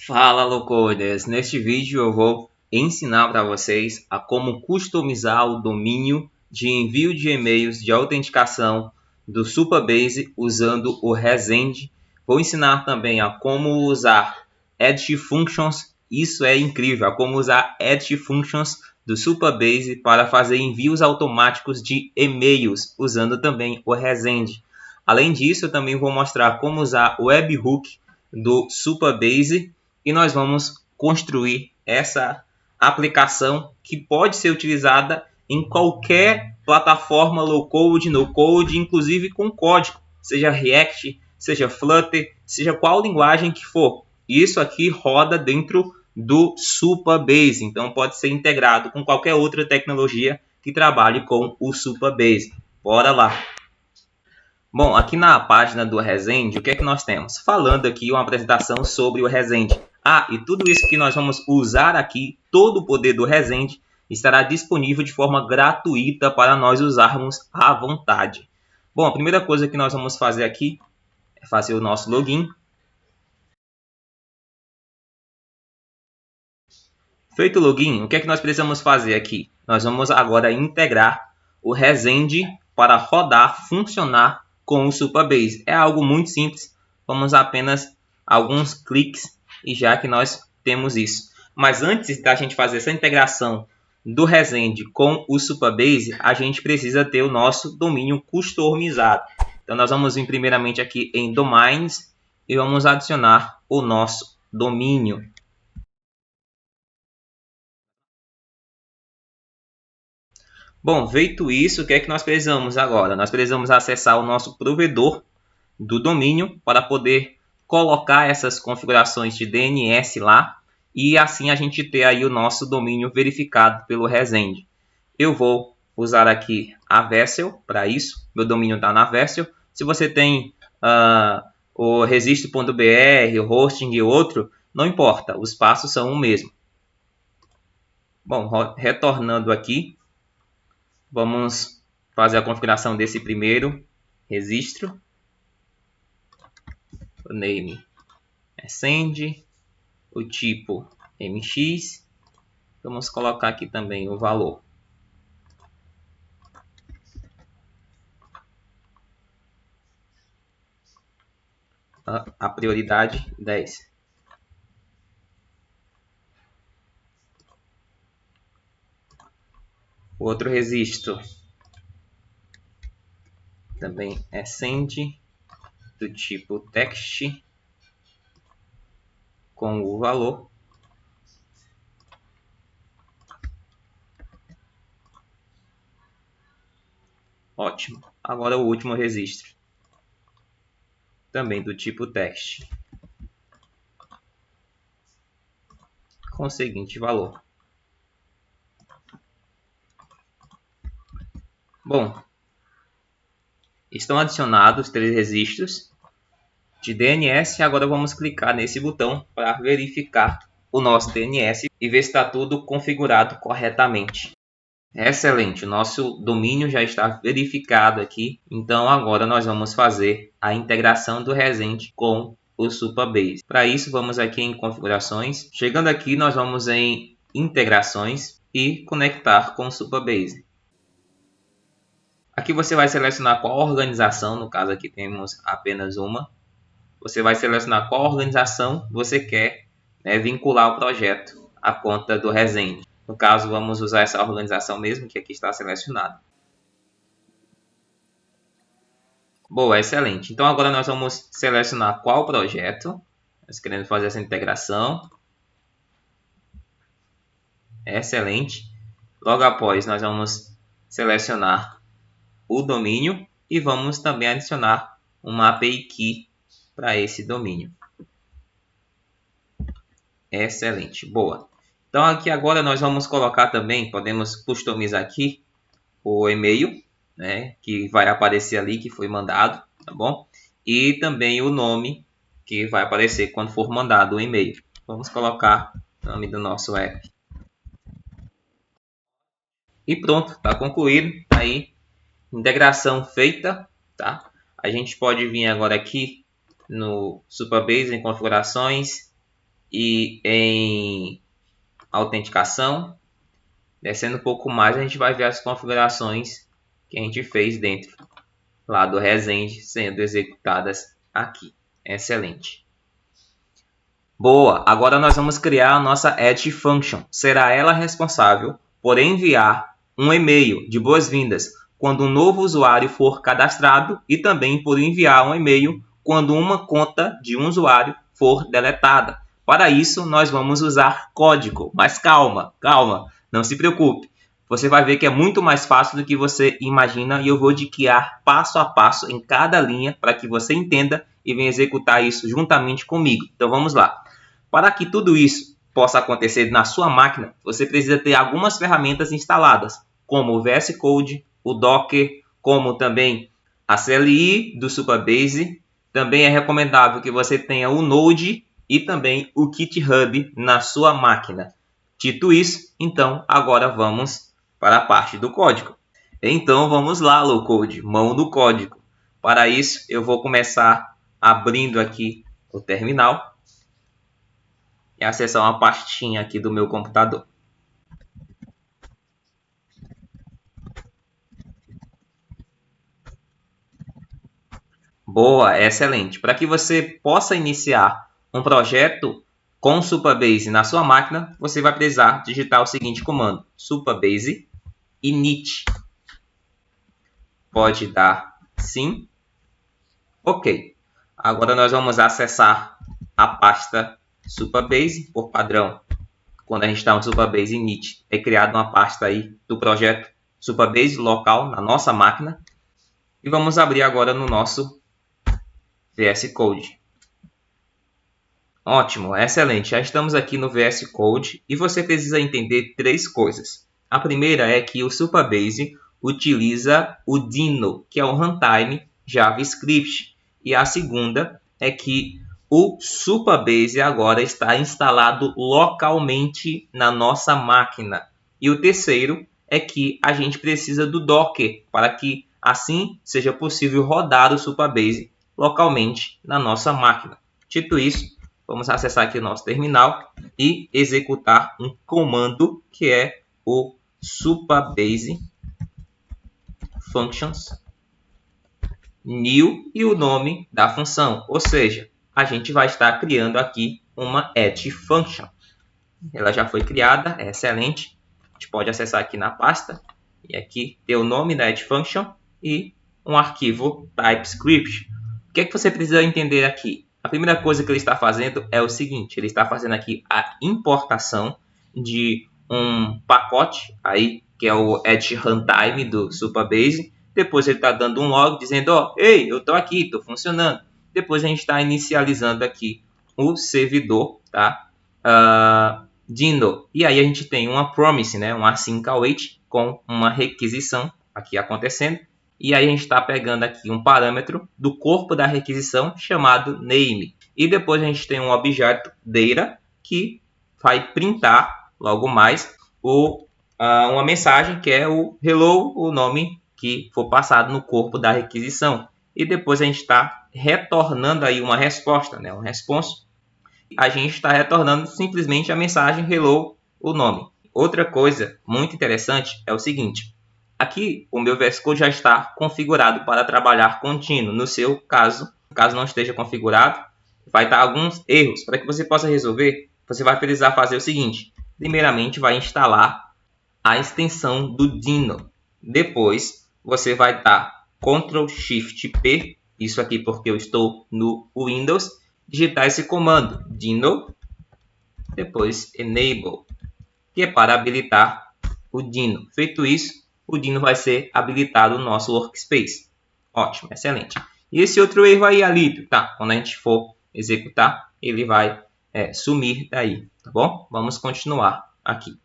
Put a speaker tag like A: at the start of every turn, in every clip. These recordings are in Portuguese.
A: Fala, loucoders! Neste vídeo eu vou ensinar para vocês a como customizar o domínio de envio de e-mails de autenticação do Supabase usando o Resend. Vou ensinar também a como usar Edge Functions, isso é incrível, a como usar Edge Functions do Supabase para fazer envios automáticos de e-mails usando também o Resend. Além disso, eu também vou mostrar como usar o Webhook do Supabase e nós vamos construir essa aplicação que pode ser utilizada em qualquer plataforma low-code, no-code, inclusive com código, seja React, seja Flutter, seja qual linguagem que for. Isso aqui roda dentro do Supabase, então pode ser integrado com qualquer outra tecnologia que trabalhe com o Supabase. Bora lá! Bom, aqui na página do Resend, o que é que nós temos? Falando aqui uma apresentação sobre o Resend. E tudo isso que nós vamos usar aqui, todo o poder do Resend, estará disponível de forma gratuita para nós usarmos à vontade. Bom, a primeira coisa que nós vamos fazer aqui é fazer o nosso login. Feito o login, o que é que nós precisamos fazer aqui? Nós vamos agora integrar o Resend para rodar, funcionar com o Supabase. É algo muito simples, vamos apenas alguns cliques e já que nós temos isso. Mas antes da gente fazer essa integração do Resend com o Supabase, a gente precisa ter o nosso domínio customizado. Então nós vamos vir primeiramente aqui em Domains e vamos adicionar o nosso domínio. Bom, feito isso, o que é que nós precisamos agora? Nós precisamos acessar o nosso provedor do domínio para poder colocar essas configurações de DNS lá e assim a gente ter aí o nosso domínio verificado pelo Resend. Eu vou usar aqui a Vessel para isso, meu domínio está na Vessel. Se você tem o registro.br, o hosting e outro, não importa, os passos são o mesmo. Bom, retornando aqui, vamos fazer a configuração desse primeiro registro. O name é send, o tipo mx. Vamos colocar aqui também o valor. A prioridade 10. O outro registro também é send, do tipo text, com o valor. Ótimo. Agora o último registro, também do tipo text, com o seguinte valor. Bom, estão adicionados 3 registros de DNS. Agora vamos clicar nesse botão para verificar o nosso DNS e ver se está tudo configurado corretamente. Excelente, o nosso domínio já está verificado aqui. Então agora nós vamos fazer a integração do Resend com o Supabase. Para isso vamos aqui em configurações. Chegando aqui nós vamos em integrações e conectar com o Supabase. Aqui você vai selecionar qual organização, no caso aqui temos apenas uma. Você vai selecionar qual organização você quer vincular o projeto à conta do Resend. No caso, vamos usar essa organização mesmo, que aqui está selecionada. Boa, excelente. Então agora nós vamos selecionar qual projeto nós queremos fazer essa integração. Excelente. Logo após, nós vamos selecionar o domínio e vamos também adicionar uma API Key para esse domínio. Excelente, boa. Então aqui agora nós vamos colocar também, podemos customizar aqui o e-mail, que vai aparecer ali que foi mandado, tá bom? E também o nome que vai aparecer quando for mandado o e-mail. Vamos colocar o nome do nosso app. E pronto, está concluído. Aí, integração feita, tá? A gente pode vir agora aqui no Supabase em configurações e em autenticação. Descendo um pouco mais, a gente vai ver as configurações que a gente fez dentro lá do Resende sendo executadas aqui. Excelente. Boa, agora nós vamos criar a nossa Add Function. Será ela responsável por enviar um e-mail de boas-vindas quando um novo usuário for cadastrado e também por enviar um e-mail quando uma conta de um usuário for deletada. Para isso, nós vamos usar código, mas calma, não se preocupe. Você vai ver que é muito mais fácil do que você imagina e eu vou guiar passo a passo em cada linha para que você entenda e venha executar isso juntamente comigo. Então vamos lá. Para que tudo isso possa acontecer na sua máquina, você precisa ter algumas ferramentas instaladas, como o VS Code, o Docker, como também a CLI do Supabase. Também é recomendável que você tenha o Node e também o GitHub na sua máquina. Dito isso, então agora vamos para a parte do código. Então vamos lá, Low Code, mão do código. Para isso, eu vou começar abrindo aqui o terminal e acessar uma pastinha aqui do meu computador. Boa, excelente. Para que você possa iniciar um projeto com Supabase na sua máquina, você vai precisar digitar o seguinte comando: supabase init. Pode dar sim. Ok. Agora nós vamos acessar a pasta Supabase por padrão. Quando a gente está no Supabase init, é criada uma pasta aí do projeto Supabase local na nossa máquina. E vamos abrir agora no nosso VS Code. Ótimo, excelente. Já estamos aqui no VS Code e você precisa entender três coisas. A primeira é que o Supabase utiliza o Dino, que é o runtime JavaScript. E a segunda é que o Supabase agora está instalado localmente na nossa máquina. E o terceiro é que a gente precisa do Docker para que assim seja possível rodar o Supabase localmente na nossa máquina. Dito isso, vamos acessar aqui o nosso terminal e executar um comando que é o supabase functions new e o nome da função, ou seja, a gente vai estar criando aqui uma add function. Ela já foi criada, é excelente. A gente pode acessar aqui na pasta e aqui ter o nome da add function e um arquivo TypeScript. O que é que você precisa entender aqui? A primeira coisa que ele está fazendo é o seguinte: ele está fazendo aqui a importação de um pacote aí que é o add runtime do Supabase. Depois ele está dando um log dizendo: ó, ei, eu estou aqui, estou funcionando. Depois a gente está inicializando aqui o servidor, tá? Dino. E aí a gente tem uma promise, né? Um async await com uma requisição aqui acontecendo. E aí a gente está pegando aqui um parâmetro do corpo da requisição chamado name. E depois a gente tem um objeto data que vai printar logo mais uma mensagem que é o hello, o nome que for passado no corpo da requisição. E depois a gente está retornando aí uma resposta, né? Um response. A gente está retornando simplesmente a mensagem hello, o nome. Outra coisa muito interessante é o seguinte: aqui o meu VS Code já está configurado para trabalhar contínuo. No seu caso não esteja configurado, vai dar alguns erros. Para que você possa resolver, você vai precisar fazer o seguinte: primeiramente vai instalar a extensão do Dino. Depois você vai dar Ctrl Shift P, isso aqui porque eu estou no Windows, digitar esse comando Dino, depois Enable, que é para habilitar o Dino. Feito isso, o Dino vai ser habilitado no nosso workspace. Ótimo, excelente. E esse outro erro aí, Alípio, tá? Quando a gente for executar, ele vai sumir daí, tá bom? Vamos continuar aqui,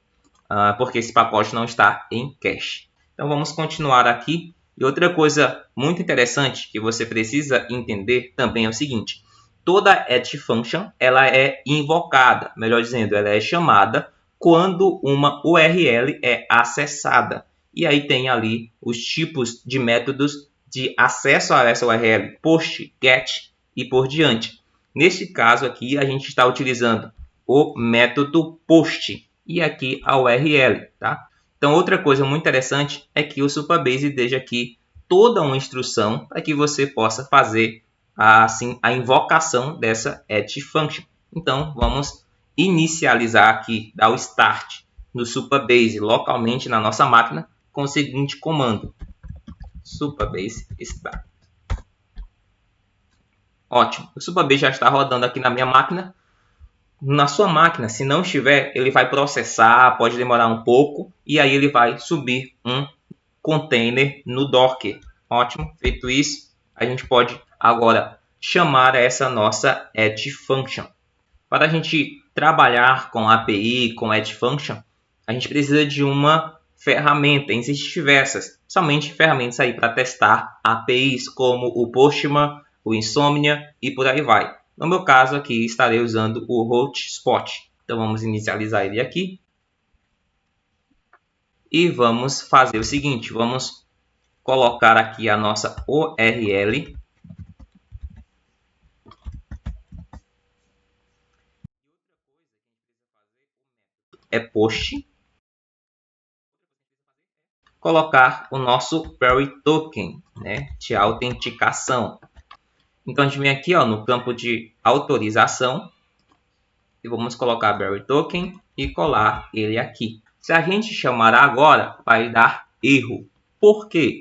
A: porque esse pacote não está em cache. Então vamos continuar aqui. E outra coisa muito interessante que você precisa entender também é o seguinte: toda add function ela é invocada, melhor dizendo, ela é chamada quando uma URL é acessada. E aí tem ali os tipos de métodos de acesso a essa URL, post, get e por diante. Neste caso aqui, a gente está utilizando o método post e aqui a URL, tá? Então, outra coisa muito interessante é que o Supabase deixa aqui toda uma instrução para que você possa fazer assim a invocação dessa add function. Então, vamos inicializar aqui, dar o start no Supabase localmente na nossa máquina com o seguinte comando: Supabase start. Ótimo, o Supabase já está rodando aqui na minha máquina. Na sua máquina, se não estiver, ele vai processar, pode demorar um pouco, e aí ele vai subir um container no Docker. Ótimo, feito isso, a gente pode agora chamar essa nossa add function. Para a gente trabalhar com API, com add function, a gente precisa de uma ferramenta. Existem diversas, somente ferramentas aí para testar APIs como o Postman, o Insomnia e por aí vai. No meu caso aqui estarei usando o Hotspot. Então vamos inicializar ele aqui. E vamos fazer o seguinte, vamos colocar aqui a nossa URL. É post. Colocar o nosso Very Token, né, de autenticação. Então a gente vem aqui, ó, no campo de autorização e vamos colocar Very Token e colar ele aqui. Se a gente chamar agora, vai dar erro. Por quê?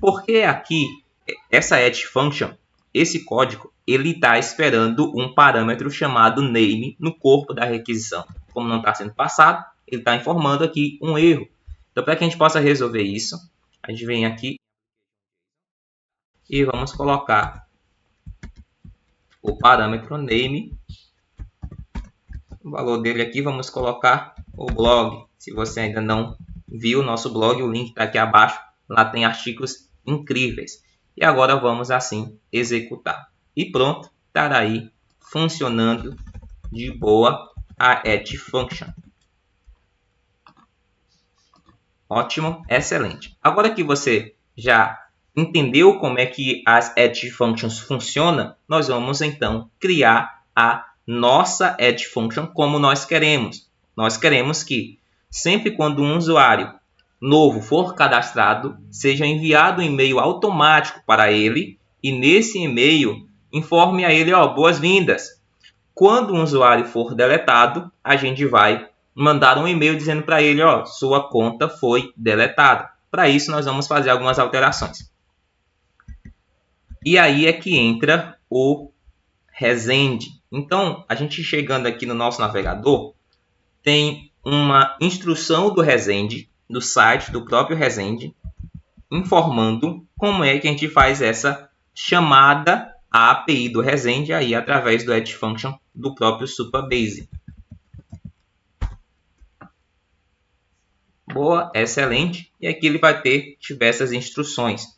A: Porque aqui, essa add function, esse código, ele está esperando um parâmetro chamado name no corpo da requisição. Como não está sendo passado, ele está informando aqui um erro. Então, para que a gente possa resolver isso, a gente vem aqui e vamos colocar o parâmetro name. O valor dele aqui, vamos colocar o blog. Se você ainda não viu o nosso blog, o link está aqui abaixo. Lá tem artigos incríveis. E agora vamos assim executar. E pronto, estará aí funcionando de boa a add function. Ótimo, excelente. Agora que você já entendeu como é que as add functions funcionam, nós vamos então criar a nossa add function como nós queremos. Nós queremos que sempre quando um usuário novo for cadastrado, seja enviado um e-mail automático para ele e nesse e-mail informe a ele, ó, boas-vindas. Quando um usuário for deletado, a gente vai mandar um e-mail dizendo para ele, ó, sua conta foi deletada. Para isso, nós vamos fazer algumas alterações. E aí é que entra o Resend. Então, a gente chegando aqui no nosso navegador, tem uma instrução do Resend, do site do próprio Resend, informando como é que a gente faz essa chamada à API do Resend aí através do add function do próprio Supabase. Boa, excelente. E aqui ele vai ter diversas instruções.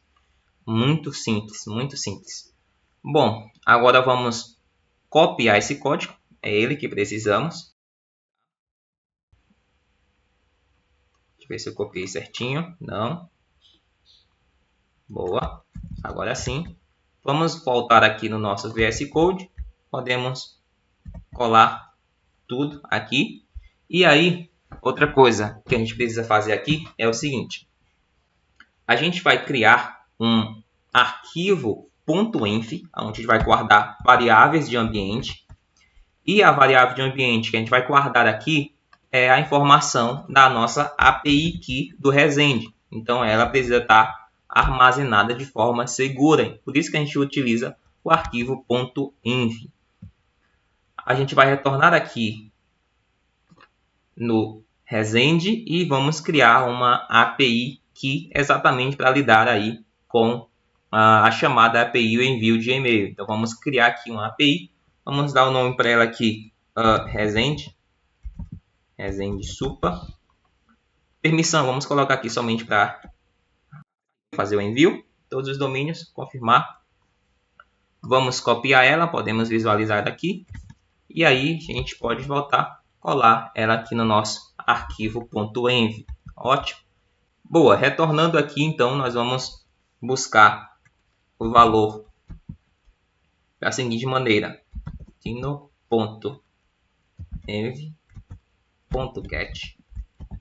A: Muito simples, muito simples. Bom, agora vamos copiar esse código. É ele que precisamos. Deixa eu ver se eu copiei certinho. Não. Boa. Agora sim. Vamos voltar aqui no nosso VS Code. Podemos colar tudo aqui. E aí, outra coisa que a gente precisa fazer aqui é o seguinte. A gente vai criar um arquivo .env, onde a gente vai guardar variáveis de ambiente. E a variável de ambiente que a gente vai guardar aqui é a informação da nossa API Key do Resend. Então, ela precisa estar armazenada de forma segura. Por isso que a gente utiliza o arquivo .env. A gente vai retornar aqui no Resend e vamos criar uma API Key exatamente para lidar aí com a chamada API o envio de e-mail. Então, vamos criar aqui uma API. Vamos dar o nome para ela aqui, Resend Supa. Permissão, vamos colocar aqui somente para fazer o envio. Todos os domínios, confirmar. Vamos copiar ela, podemos visualizar daqui. E aí a gente pode voltar, colar ela aqui no nosso arquivo .env. Ótimo. Boa, retornando aqui, então, nós vamos buscar o valor da seguinte maneira. Aqui no ponto env.get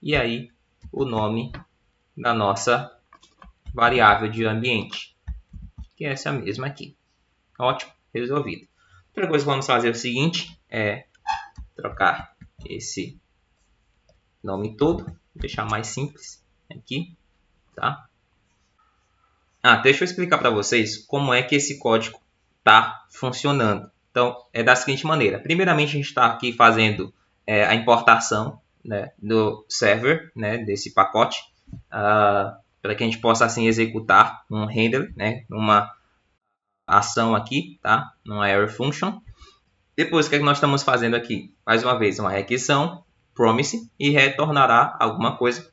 A: e aí o nome da nossa variável de ambiente, que é essa mesma aqui. Ótimo, resolvido. Outra coisa que vamos fazer é o seguinte, é trocar esse nome todo, deixar mais simples aqui, tá? Deixa eu explicar para vocês como é que esse código está funcionando. Então, é da seguinte maneira. Primeiramente, a gente está aqui fazendo a importação, né, do server, né, desse pacote, para que a gente possa assim executar um render, né, uma ação aqui, tá? Numa error function. Depois, o que é que nós estamos fazendo aqui? Mais uma vez, uma requisição, promise, e retornará alguma coisa,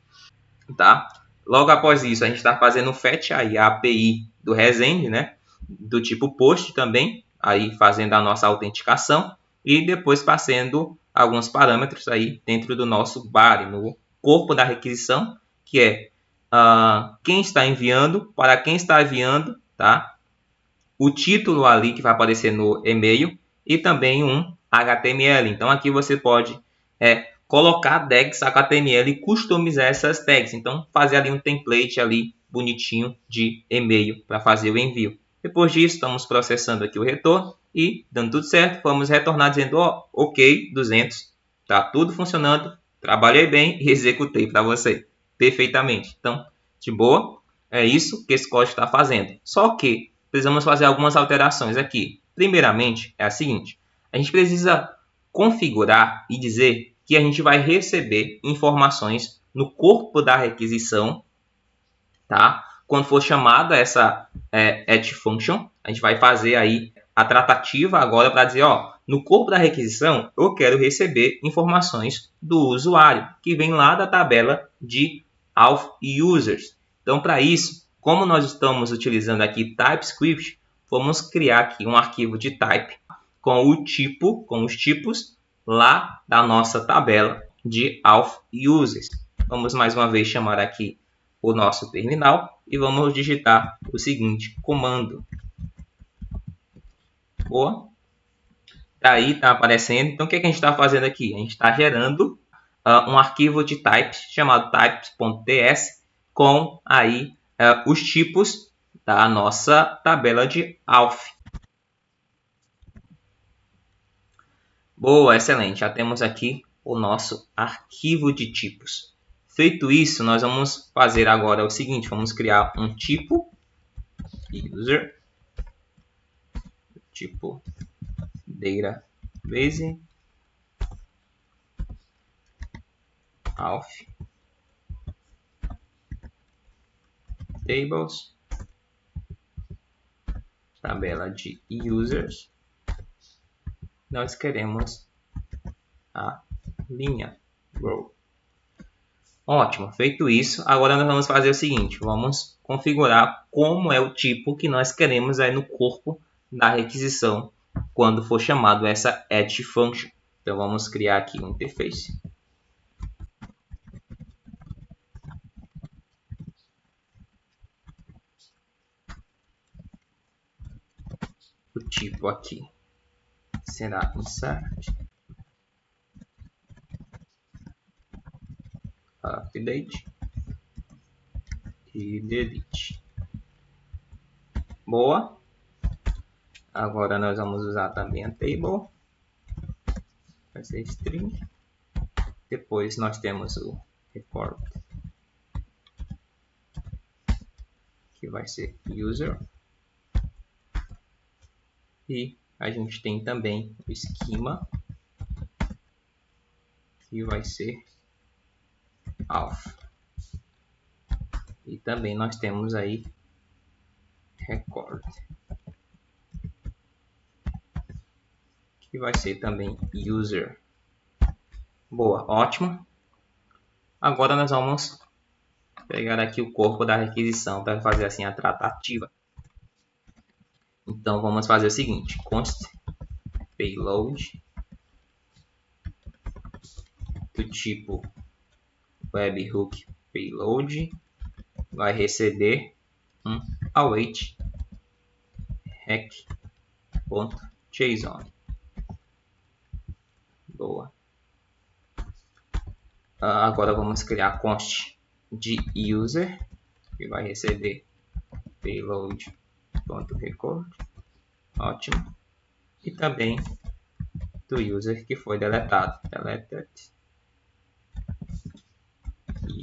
A: tá? Logo após isso, a gente está fazendo o fetch, aí a API do Resend, né? Do tipo post também, aí fazendo a nossa autenticação, e depois passando alguns parâmetros aí dentro do nosso body, no corpo da requisição, que é quem está enviando, para quem está enviando, tá? O título ali que vai aparecer no e-mail e também um HTML. Então aqui você pode colocar tags HTML e customizar essas tags. Então fazer ali um template ali bonitinho de e-mail para fazer o envio. Depois disso, estamos processando aqui o retorno e dando tudo certo, vamos retornar dizendo ok, 200, tá tudo funcionando, trabalhei bem e executei para você perfeitamente. Então, de boa, é isso que esse código está fazendo. Só que precisamos fazer algumas alterações aqui. Primeiramente, é a seguinte, a gente precisa configurar e dizer que a gente vai receber informações no corpo da requisição, tá? Quando for chamada essa function, a gente vai fazer aí a tratativa agora para dizer, no corpo da requisição, eu quero receber informações do usuário, que vem lá da tabela de auth users. Então, para isso, como nós estamos utilizando aqui TypeScript, vamos criar aqui um arquivo de type com o tipo, com os tipos lá da nossa tabela de auth users. Vamos mais uma vez chamar aqui o nosso terminal e vamos digitar o seguinte comando. Boa. Aí está aparecendo. Então o que a gente está fazendo aqui? A gente está gerando um arquivo de types chamado types.ts com aí os tipos da nossa tabela de auth. Boa, excelente. Já temos aqui o nosso arquivo de tipos. Feito isso, nós vamos fazer agora o seguinte, vamos criar um tipo user, tipo database auth tables, tabela de users, nós queremos a linha row. Ótimo, feito isso, agora nós vamos fazer o seguinte, vamos configurar como é o tipo que nós queremos aí no corpo da requisição quando for chamado essa add function. Então vamos criar aqui um interface. O tipo aqui será insert update e delete. Boa. Agora nós vamos usar também a table, vai ser string. Depois nós temos o record, que vai ser user. E a gente tem também o schema, que vai ser auth. E também nós temos aí record, que vai ser também user. Boa, ótimo. Agora nós vamos pegar aqui o corpo da requisição para fazer assim a tratativa. Então vamos fazer o seguinte, const payload do tipo webhook payload vai receber um await rec.json. Boa. Agora vamos criar const de user, que vai receber payload.record. Ótimo. E também do user que foi deletado. Deleted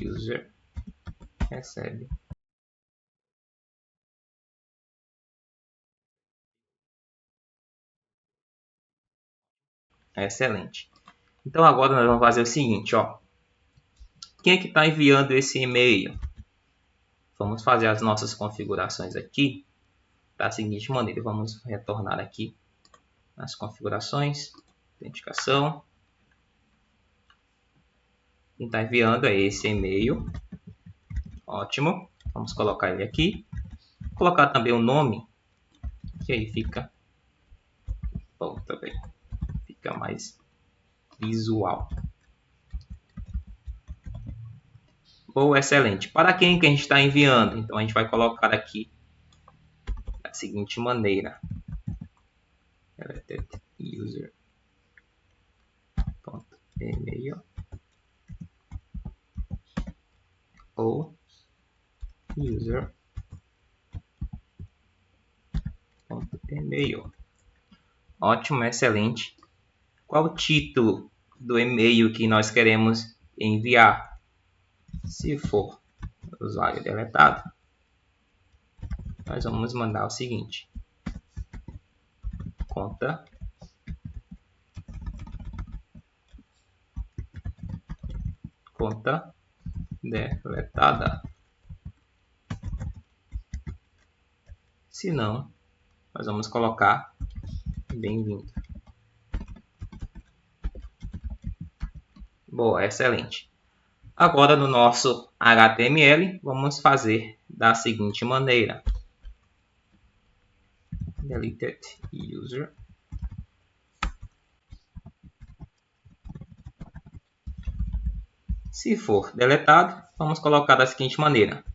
A: user recebe. Excelente. Então agora nós vamos fazer o seguinte, ó. Quem é que está enviando esse e-mail? Vamos fazer as nossas configurações aqui da seguinte maneira. Vamos retornar aqui nas configurações, autenticação. Quem está enviando é esse e-mail. Ótimo. Vamos colocar ele aqui. Vou colocar também o nome, que aí fica bom também. Fica mais visual. Boa, excelente. Para quem que a gente está enviando? Então a gente vai colocar aqui da seguinte maneira. User.email ou user.email. Ótimo, excelente. Qual o título do e-mail que nós queremos enviar? Se for usuário deletado, nós vamos mandar o seguinte: conta deletada. Se não, nós vamos colocar bem-vindo. Boa, excelente. Agora no nosso HTML, vamos fazer da seguinte maneira. Deleted user. Se for deletado, vamos colocar da seguinte maneira.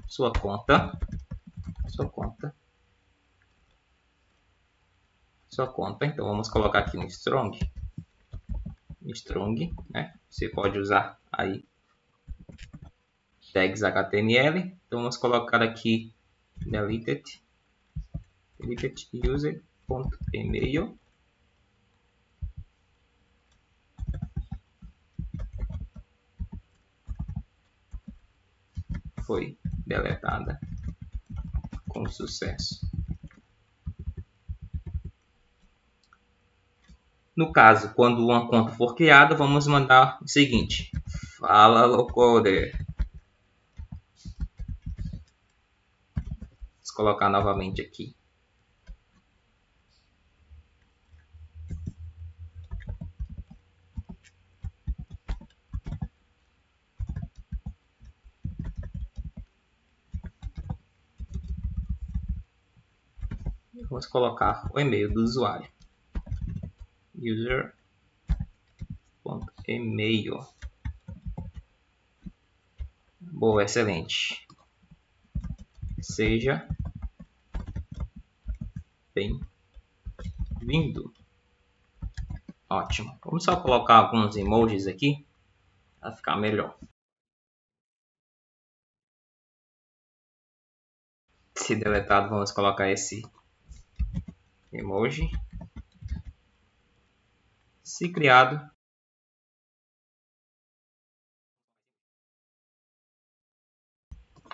A: Sua conta, então vamos colocar aqui um strong, né? Você pode usar aí tags HTML, então vamos colocar aqui deleted user.email. Foi deletada com sucesso. No caso, quando uma conta for criada, vamos mandar o seguinte: fala locoder. Vamos colocar novamente aqui. Vamos colocar o e-mail do usuário. User.email. Boa, excelente. Seja bem-vindo. Ótimo. Vamos só colocar alguns emojis aqui para ficar melhor. Se deletado, vamos colocar esse emoji. Se criado,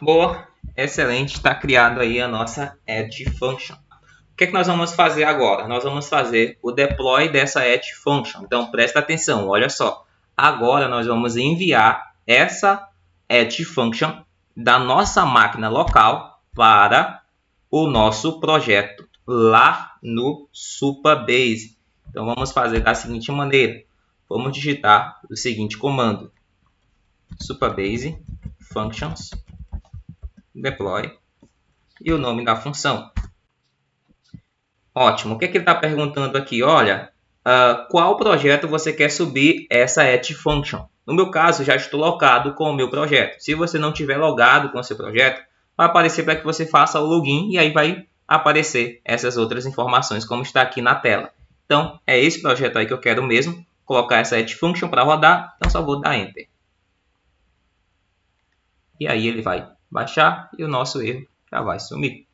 A: boa, excelente, está criado aí a nossa add function. O que é que nós vamos fazer agora? Nós vamos fazer o deploy dessa add function. Então presta atenção, olha só. Agora nós vamos enviar essa add function da nossa máquina local para o nosso projeto lá no Supabase. Então vamos fazer da seguinte maneira. Vamos digitar o seguinte comando: Supabase functions deploy e o nome da função. Ótimo. O que ele está perguntando aqui? Olha, qual projeto você quer subir essa add function? No meu caso, já estou logado com o meu projeto. Se você não tiver logado com o seu projeto, vai aparecer para que você faça o login e aí vai aparecer essas outras informações como está aqui na tela. Então, é esse projeto aí que eu quero mesmo. colocar essa add function para rodar, então só vou dar enter. E aí ele vai baixar e o nosso erro já vai sumir.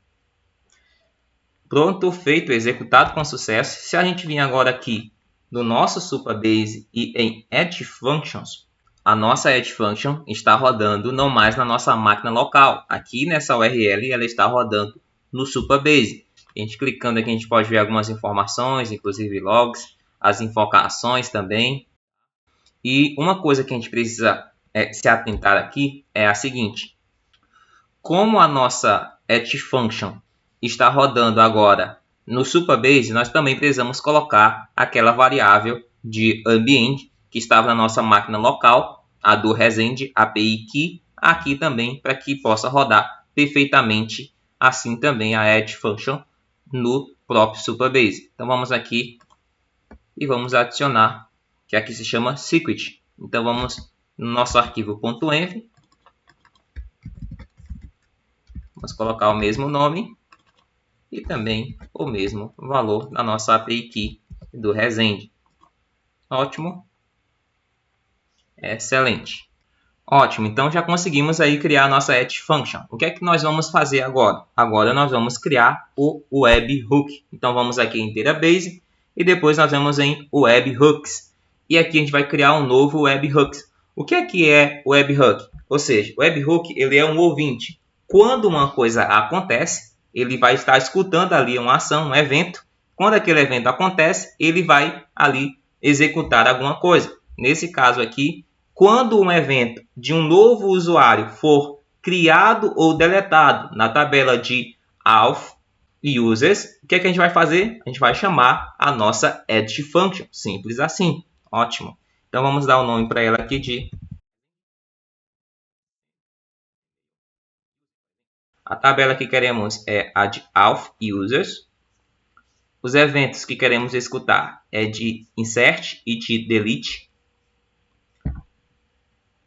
A: Pronto, feito, executado com sucesso. Se a gente vir agora aqui no nosso Supabase e em Add Functions, a nossa Add Function está rodando não mais na nossa máquina local. Aqui nessa URL ela está rodando no Supabase. A gente clicando aqui a gente pode ver algumas informações, inclusive logs, as invocações também. E uma coisa que a gente precisa se atentar aqui é a seguinte. Como a nossa Add Function está rodando agora no Supabase, nós também precisamos colocar aquela variável de ambiente que estava na nossa máquina local, a do Resende API Key, aqui também para que possa rodar perfeitamente assim também a Add Function no próprio Supabase. Então vamos aqui e vamos adicionar, que aqui se chama Secret. Então vamos no nosso arquivo .env, vamos colocar o mesmo nome e também o mesmo valor da nossa API Key do Resende. Ótimo. Excelente. Ótimo, então já conseguimos aí criar a nossa Add Function. O que é que nós vamos fazer agora? Agora nós vamos criar o Webhook. Então vamos aqui em Database e depois nós vamos em Webhooks. E aqui a gente vai criar um novo Webhook. O que é o Webhook? Ou seja, o Webhook ele é um ouvinte. Quando uma coisa acontece, ele vai estar escutando ali uma ação, um evento. Quando aquele evento acontece, ele vai ali executar alguma coisa. Nesse caso aqui, quando um evento de um novo usuário for criado ou deletado na tabela de auth users, o que é que a gente vai fazer? A gente vai chamar a nossa add function. Simples assim. Ótimo. Então vamos dar o nome para ela aqui de... A tabela que queremos é a de auth users. Os eventos que queremos escutar é de insert e de delete.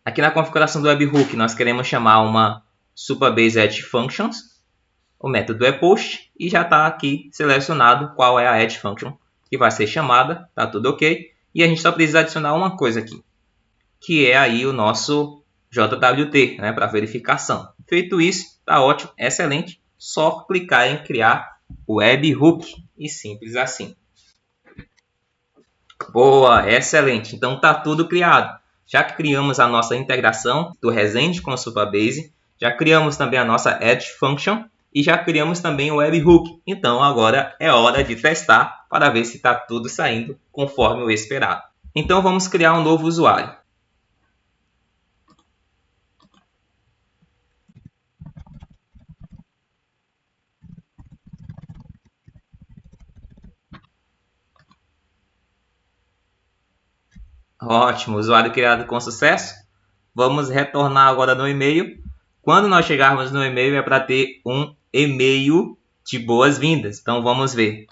A: Aqui na configuração do Webhook nós queremos chamar uma Supabase Add Functions. O método é post e já está aqui selecionado qual é a Add Function que vai ser chamada. Está tudo ok. E a gente só precisa adicionar uma coisa aqui, que é aí o nosso JWT, né, para verificação. Feito isso, está ótimo, excelente. Só clicar em criar o Webhook e simples assim. Boa, excelente. Então está tudo criado. Já criamos a nossa integração do Resende com o Supabase, já criamos também a nossa Add Function e já criamos também o Webhook. Então agora é hora de testar para ver se está tudo saindo conforme o esperado. Então vamos criar um novo usuário. Ótimo, usuário criado com sucesso. Vamos retornar agora no e-mail. Quando nós chegarmos no e-mail é para ter um e-mail de boas-vindas. Então vamos ver.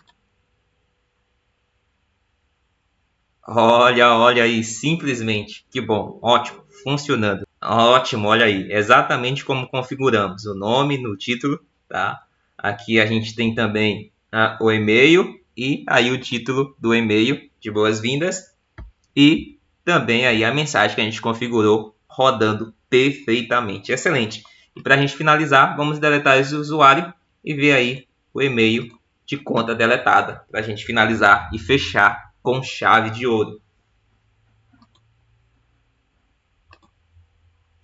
A: Olha aí, simplesmente. Que bom, ótimo, funcionando. Ótimo, olha aí, exatamente como configuramos o nome no título, tá? Aqui a gente tem também o e-mail e aí o título do e-mail de boas-vindas e também aí a mensagem que a gente configurou rodando perfeitamente. Excelente. E para a gente finalizar, vamos deletar esse usuário e ver aí o e-mail de conta deletada para a gente finalizar e fechar com chave de ouro.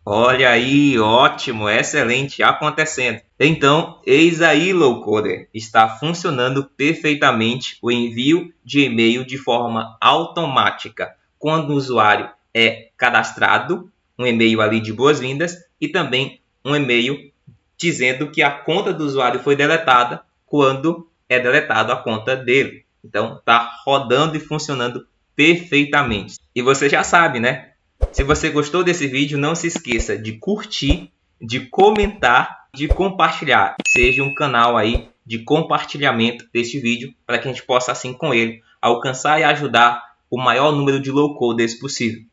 A: Olha aí, ótimo, excelente, acontecendo. Então, eis aí, Lowcoder, está funcionando perfeitamente o envio de e-mail de forma automática, quando o usuário é cadastrado, um e-mail ali de boas-vindas e também um e-mail dizendo que a conta do usuário foi deletada quando é deletada a conta dele. Então, está rodando e funcionando perfeitamente. E você já sabe, né? Se você gostou desse vídeo, não se esqueça de curtir, de comentar, de compartilhar. Seja um canal aí de compartilhamento deste vídeo para que a gente possa, assim com ele, alcançar e ajudar o maior número de low-coders possível.